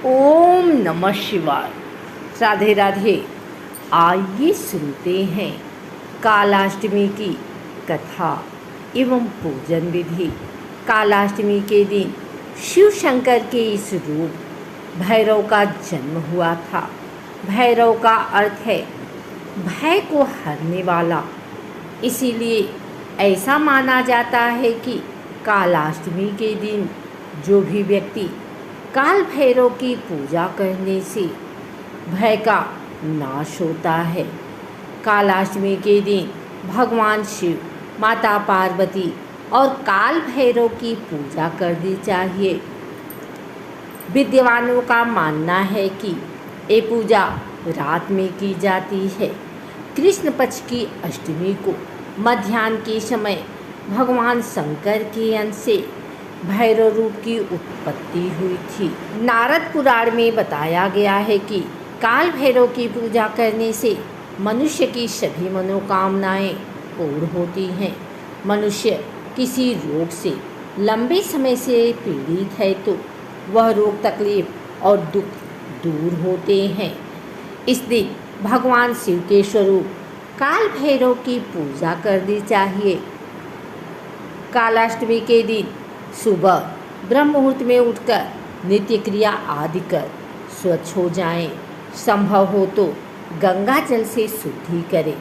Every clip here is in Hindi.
ओम नमः शिवाय। राधे राधे। आइए सुनते हैं कालाष्टमी की कथा एवं पूजन विधि। कालाष्टमी के दिन शिव शंकर के इस रूप भैरव का जन्म हुआ था। भैरव का अर्थ है भय को हरने वाला। इसीलिए ऐसा माना जाता है कि कालाष्टमी के दिन जो भी व्यक्ति काल भैरव की पूजा करने से भय का नाश होता है। कालाष्टमी के दिन भगवान शिव, माता पार्वती और काल भैरव की पूजा करनी चाहिए। विद्वानों का मानना है कि ये पूजा रात में की जाती है। कृष्ण पक्ष की अष्टमी को मध्याह्न के समय भगवान शंकर के अंश से भैरव रूप की उत्पत्ति हुई थी। नारद पुराण में बताया गया है कि काल भैरव की पूजा करने से मनुष्य की सभी मनोकामनाएं पूर्ण होती हैं। मनुष्य किसी रोग से लंबे समय से पीड़ित है तो वह रोग, तकलीफ और दुख दूर होते हैं। इस दिन भगवान शिव के स्वरूप काल भैरव की पूजा करनी चाहिए। कालाष्टमी के दिन सुबह ब्रह्म मुहूर्त में उठकर नित्य क्रिया आदि कर स्वच्छ हो जाएं। संभव हो तो गंगा जल से शुद्धि करें।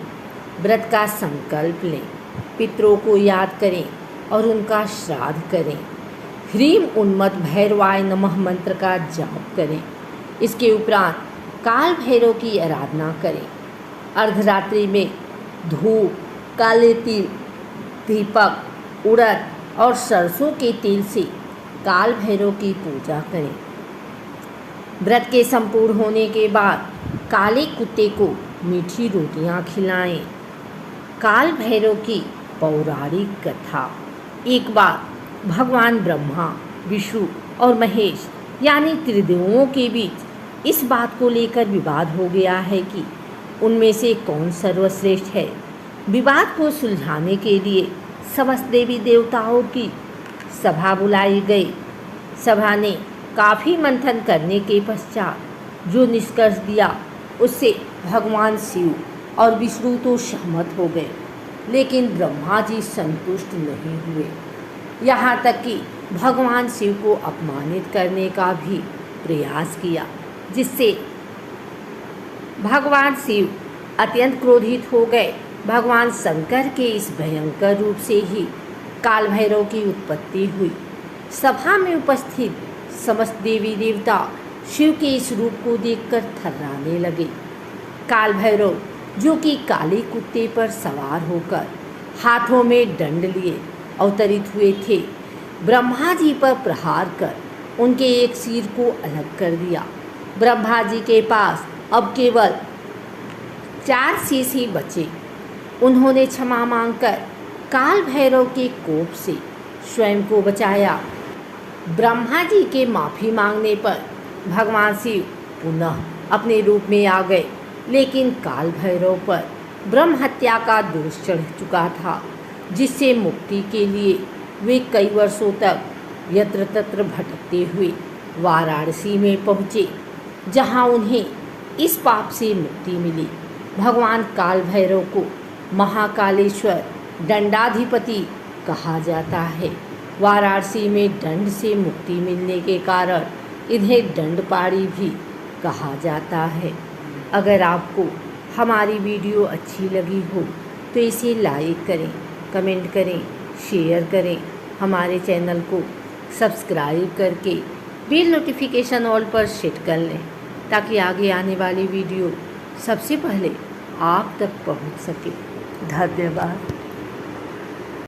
व्रत का संकल्प लें। पितरों को याद करें और उनका श्राद्ध करें। ह्रीम उन्मत्त भैरवाय नमः मंत्र का जाप करें। इसके उपरांत काल भैरव की आराधना करें। अर्धरात्रि में धूप, काले तिल, दीपक, उड़द और सरसों के तेल से काल भैरव की पूजा करें। व्रत के संपूर्ण होने के बाद काले कुत्ते को मीठी रोटियां खिलाएं। काल भैरव की पौराणिक कथा। एक बार भगवान ब्रह्मा, विष्णु और महेश यानी त्रिदेवों के बीच इस बात को लेकर विवाद हो गया है कि उनमें से कौन सर्वश्रेष्ठ है। विवाद को सुलझाने के लिए समस्त देवी देवताओं की सभा बुलाई गई। सभा ने काफ़ी मंथन करने के पश्चात जो निष्कर्ष दिया उससे भगवान शिव और विष्णु तो सहमत हो गए, लेकिन ब्रह्मा जी संतुष्ट नहीं हुए। यहाँ तक कि भगवान शिव को अपमानित करने का भी प्रयास किया, जिससे भगवान शिव अत्यंत क्रोधित हो गए। भगवान शंकर के इस भयंकर रूप से ही काल भैरव की उत्पत्ति हुई। सभा में उपस्थित समस्त देवी देवता शिव के इस रूप को देखकर थर्राने लगे। काल भैरव जो कि काले कुत्ते पर सवार होकर हाथों में दंड लिए अवतरित हुए थे, ब्रह्मा जी पर प्रहार कर उनके एक सिर को अलग कर दिया। ब्रह्मा जी के पास अब केवल 4 शीश ही बचे। उन्होंने क्षमा मांगकर काल भैरव के कोप से स्वयं को बचाया। ब्रह्मा जी के माफ़ी मांगने पर भगवान शिव पुनः अपने रूप में आ गए, लेकिन काल भैरव पर ब्रह्म हत्या का दोष चढ़ चुका था, जिससे मुक्ति के लिए वे कई वर्षों तक यत्र तत्र भटकते हुए वाराणसी में पहुँचे, जहाँ उन्हें इस पाप से मुक्ति मिली। भगवान काल भैरव को महाकालेश्वर दंडाधिपति कहा जाता है। वाराणसी में दंड से मुक्ति मिलने के कारण इन्हें दंडपाणी भी कहा जाता है। अगर आपको हमारी वीडियो अच्छी लगी हो तो इसे लाइक करें, कमेंट करें, शेयर करें। हमारे चैनल को सब्सक्राइब करके बेल नोटिफिकेशन ऑल पर सेट कर लें, ताकि आगे आने वाली वीडियो सबसे पहले आप तक पहुंच सके। धन्यवाद।